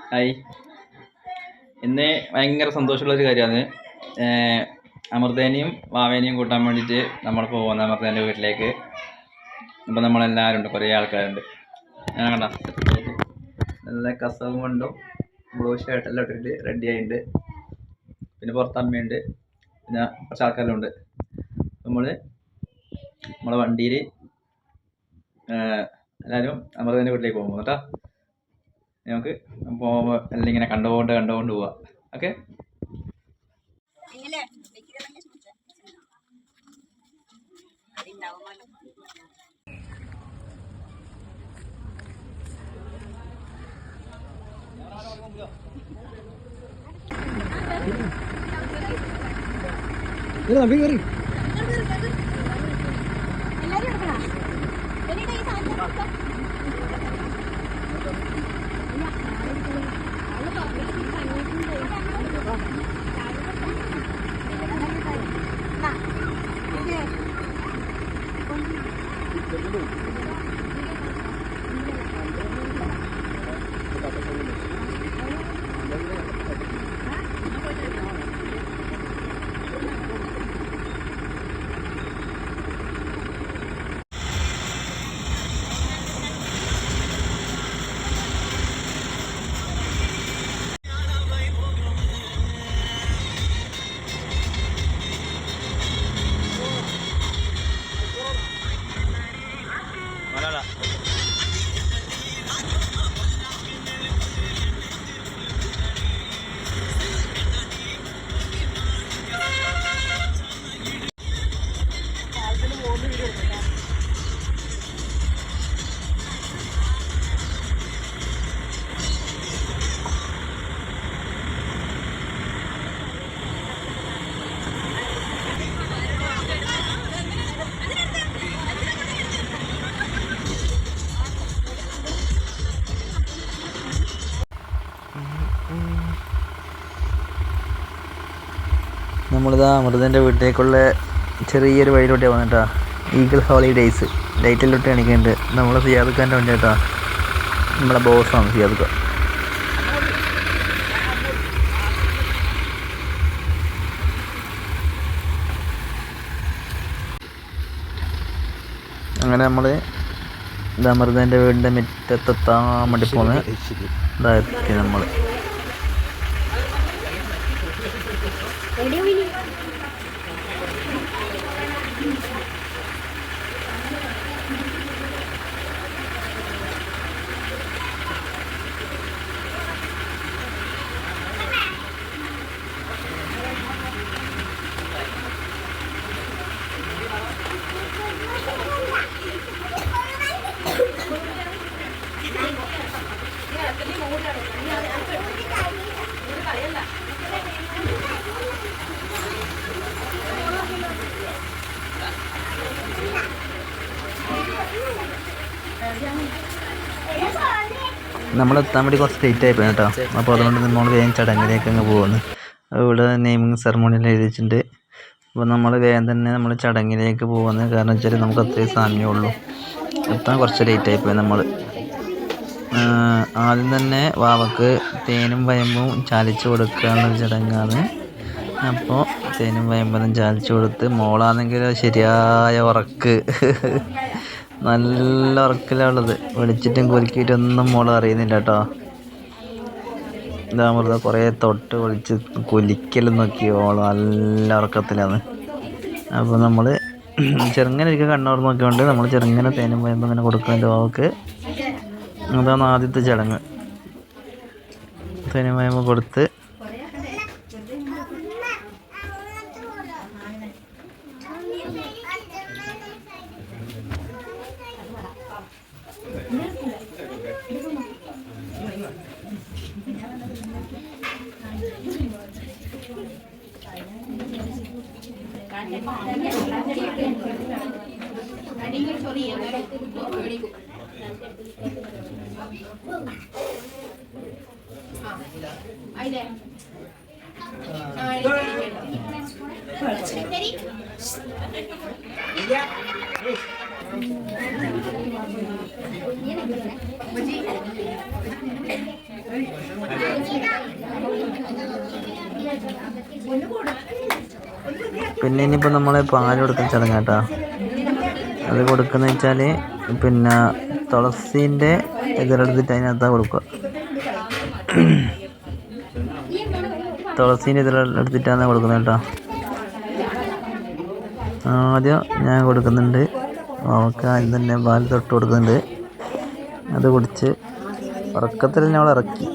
Hi. ഇന്ന് ഭയങ്കര സന്തോഷമുള്ളൊരു കാര്യമാണ്. അമൃതേനെയും വാവേനെയും കൂട്ടാൻ വേണ്ടിയിട്ട് നമ്മൾ പോകുന്നത് അമൃതേൻ്റെ വീട്ടിലേക്ക്. അപ്പോൾ നമ്മളെല്ലാവരും ഉണ്ട്, കുറേ ആൾക്കാരുണ്ട്. ഞാൻ കണ്ട നല്ല കസവും കൊണ്ടും ബ്ലൂ ഷർട്ടെല്ലാം ഇട്ടിട്ട് റെഡി ആയിട്ടുണ്ട്. പിന്നെ പുറത്തമ്മയുണ്ട്, പിന്നെ കുറച്ച് ആൾക്കാരെല്ലാം ഉണ്ട്. നമ്മളെ വണ്ടിയിൽ എല്ലാവരും അമൃതേൻ്റെ വീട്ടിലേക്ക് പോകും കേട്ടോ. നമുക്ക് പോകുമ്പോൾ എല്ലാം ഇങ്ങനെ കണ്ടുകൊണ്ട് പോവാം. ഓക്കെ. നമ്മളിതാ അമൃതൻ്റെ വീട്ടിലേക്കുള്ള ചെറിയൊരു വഴിയിലോട്ട് വന്നിട്ടാ. ഈഗിൾ ഹോളിഡേയ്സ് ലൈറ്റിലോട്ട് കാണിക്കുന്നുണ്ട്. നമ്മളെ സിയാദുഖാൻ്റെ വണ്ടി കേട്ടോ. നമ്മളെ ബോസാണ് സിയാദുഖ. അങ്ങനെ നമ്മൾ ഇത് അമൃതൻ്റെ വീടിൻ്റെ മുറ്റത്തെത്താൻ വേണ്ടി പോകുന്നത് ഇതായി നമ്മൾ. നമ്മളെത്താൻ വേണ്ടി കുറച്ച് ലേറ്റ് ആയിപ്പോയി കേട്ടോ. അപ്പോൾ അതുകൊണ്ട് നമ്മൾ വേഗം ചടങ്ങിലേക്ക് അങ്ങ് പോകുന്നു. ഇവിടെ നെയിമിങ് സെറമോണിയിൽ എഴുതിയിട്ടുണ്ട്. അപ്പോൾ നമ്മൾ വേഗം തന്നെ നമ്മൾ ചടങ്ങിലേക്ക് പോകുന്നത്. കാരണം വെച്ചാൽ നമുക്ക് അത്രയും സമയമേ എത്താൻ കുറച്ച് ലേറ്റ് ആയിപ്പോയി. നമ്മൾ ആദ്യം തന്നെ വാവക്ക് തേനും വയമ്പും ചാലിച്ച് കൊടുക്കാനുള്ളൊരു ചടങ്ങാണ്. അപ്പോൾ തേനും വയമ്പതും ചാലിച്ച് കൊടുത്ത് മോളാണെങ്കിൽ ശരിയായ ഉറക്ക്, നല്ല ഉറക്കിലുള്ളത്. വിളിച്ചിട്ടും കുലുക്കിയിട്ടൊന്നും മോൾ അറിയുന്നില്ല കേട്ടോ. ഇതാ വെറുതെ കുറേ തൊട്ട് വിളിച്ച് കുലിക്കലും നോക്കി ഓള് നല്ല ഉറക്കത്തിലാണ്. അപ്പോൾ നമ്മൾ ചെറുങ്ങനെ ഇരിക്കുക കണ്ണോർ നോക്കിക്കൊണ്ട് നമ്മൾ ചെറുങ്ങനെ തേനും വയമ്പും ഇങ്ങനെ കൊടുക്കുന്നുണ്ട് വാവക്ക്. അതാണ് ആദ്യത്തെ ചടങ്ങ്. തേനും വയമ്പും കൊടുത്ത് പിന്നെ ഇനിയിപ്പോൾ നമ്മൾ പാൽ കൊടുക്കുന്ന ചടങ്ങ് കേട്ടോ. അത് കൊടുക്കുന്ന വെച്ചാൽ പിന്നെ തുളസീൻ്റെ ഇതിലെടുത്തിട്ട് അതിനകത്താണ് കൊടുക്കുക. തുളസീൻ്റെ ഇതിലെടുത്തിട്ടാണ് കൊടുക്കുന്നത് കേട്ടോ. ആദ്യം ഞാൻ കൊടുക്കുന്നുണ്ട്, അവൾക്ക് ആദ്യം തന്നെ പാൽ തൊട്ട് കൊടുക്കുന്നുണ്ട്. അത് കുടിച്ച് ഉറക്കത്തിൽ തന്നെ അവൾ ഇറക്കി.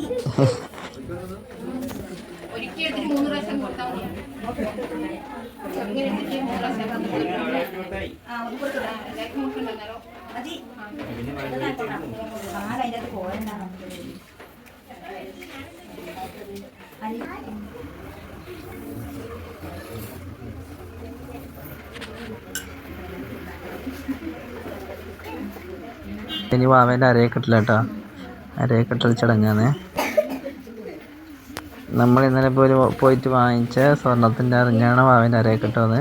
ഇനി വാവേൻ്റെ അരയക്കെട്ടില്ല കേട്ടോ. അരയക്കെട്ടൽ ചടങ്ങാണ്. നമ്മൾ ഇന്നലെ പോയിട്ട് വാങ്ങിച്ച സ്വർണത്തിൻ്റെ അറിഞ്ഞാണ് വാവേൻ്റെ അരയക്കെട്ടത്.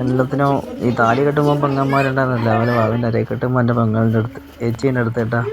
എല്ലാത്തിനും ഈ താലി കെട്ടുമ്പോൾ പെങ്ങന്മാരുണ്ടായിരുന്നില്ല, അവരെ വാവിൻ്റെ അരയെ കെട്ടുമ്പോൾ എൻ്റെ പെങ്ങളുടെ അടുത്ത് ഏച്ചീൻ്റെ അടുത്ത് കേട്ടാ.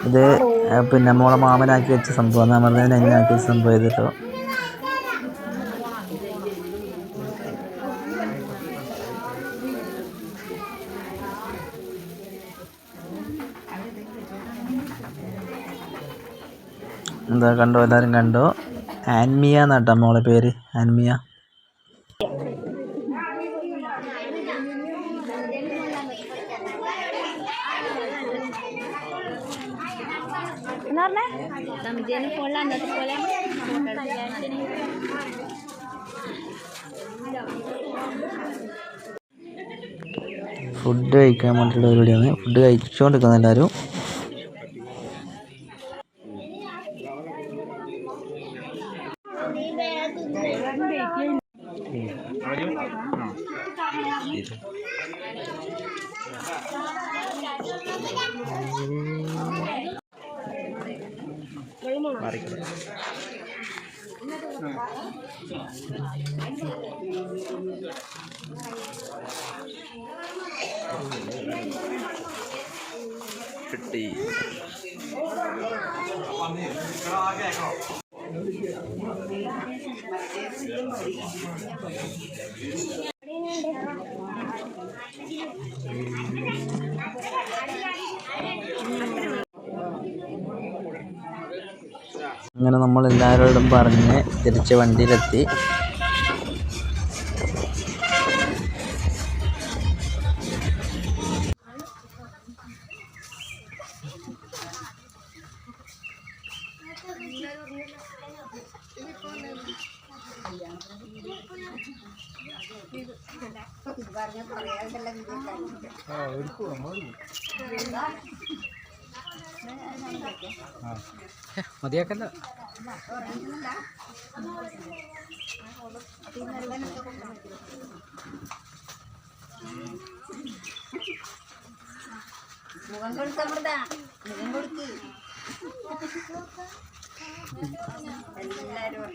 ഇത് പിന്നെ മോളെ മാമനാക്കി വെച്ച സംഭവം, അമർന്നതിന് എന്നെ ആക്കി വെച്ച സംഭവം ചെയ്തിട്ടോ. എന്താ കണ്ടോ, എല്ലാവരും കണ്ടോ? ആൻമിയ എന്നാട്ടോ മോളെ പേര്, ആൻമിയ. ഫുഡ് കഴിക്കാൻ വേണ്ടിയിട്ടുള്ള പരിപാടിയാണ്. ഫുഡ് കഴിച്ചുകൊണ്ടിരിക്കുന്നത് എല്ലാവരും. അങ്ങനെ നമ്മൾ എല്ലാവരോടും പറഞ്ഞ് തിരിച്ച് വണ്ടിയിലെത്തി. മതിയാക്കല്ല. മുഖം കൊടുത്തമൃത, മുഖം കൊടുക്ക് എല്ലാരും.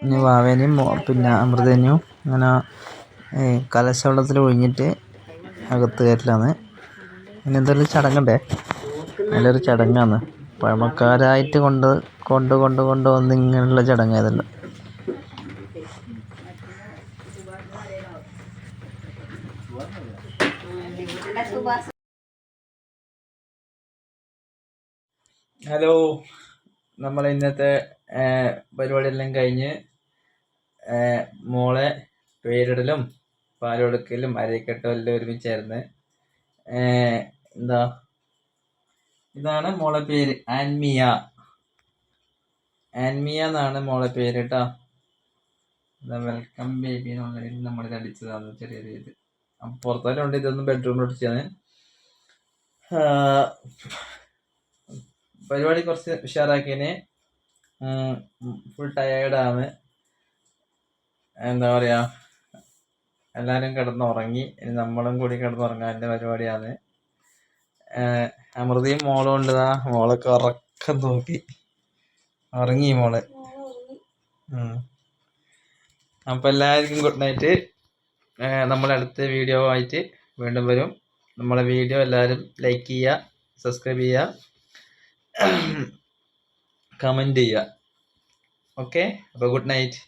ഇനി വാവേനെയും പിന്നെ അമൃതേനെയും ഇങ്ങനെ കലശവെള്ളത്തിൽ ഒഴിഞ്ഞിട്ട് അകത്ത് കയറ്റലാണ്. ഇനി എന്തെങ്കിലും ചടങ്ങുണ്ടേ, നല്ലൊരു ചടങ്ങാണ്. പഴമക്കാരായിട്ട് കൊണ്ടുവന്ന് ഇങ്ങനെയുള്ള ചടങ്ങായതല്ല. ഹലോ, നമ്മൾ ഇന്നത്തെ പരിപാടിയെല്ലാം കഴിഞ്ഞ് മോളെ പേരിടലും പാലുകൊടുക്കലും അരക്കെട്ടും എല്ലാം ഒരുമിച്ചായിരുന്നു. എന്താ ഇതാണ് മോളെ പേര്, ആൻമിയ എന്നാണ് മോളെ പേര് കേട്ടോ. വെൽക്കം ബേബി എന്നുള്ളതിൽ നമ്മളിത് അടിച്ചതാണ് ചെറിയൊരു ഇത്. അപ്പം പുറത്തെല്ലാം ഉണ്ട്, ഇതൊന്നും ബെഡ്റൂമിൽ അടിച്ചതാണ്. പരിപാടി കുറച്ച് ഉഷാറാക്കിയതിന് ഫുൾ ടയേർഡാണ്. എന്താ പറയുക, എല്ലാവരും കിടന്നുറങ്ങി. ഇനി നമ്മളും കൂടി കിടന്നുറങ്ങാൻ്റെ പരിപാടിയാണ്. അമൃതയും മോളും ഉണ്ടതാ, മോളൊക്കെ ഉറക്കം നോക്കി ഉറങ്ങി മോള്. അപ്പം എല്ലാവർക്കും ഗുഡ് നൈറ്റ്. നമ്മൾ അടുത്ത വീഡിയോ ആയിട്ട് വീണ്ടും വരും. നമ്മളെ വീഡിയോ എല്ലാവരും ലൈക്ക് ചെയ്യുക, സബ്സ്ക്രൈബ് ചെയ്യുക, കമൻറ്റ് ചെയ്യുക. ഓക്കെ, അപ്പോൾ ഗുഡ് നൈറ്റ്.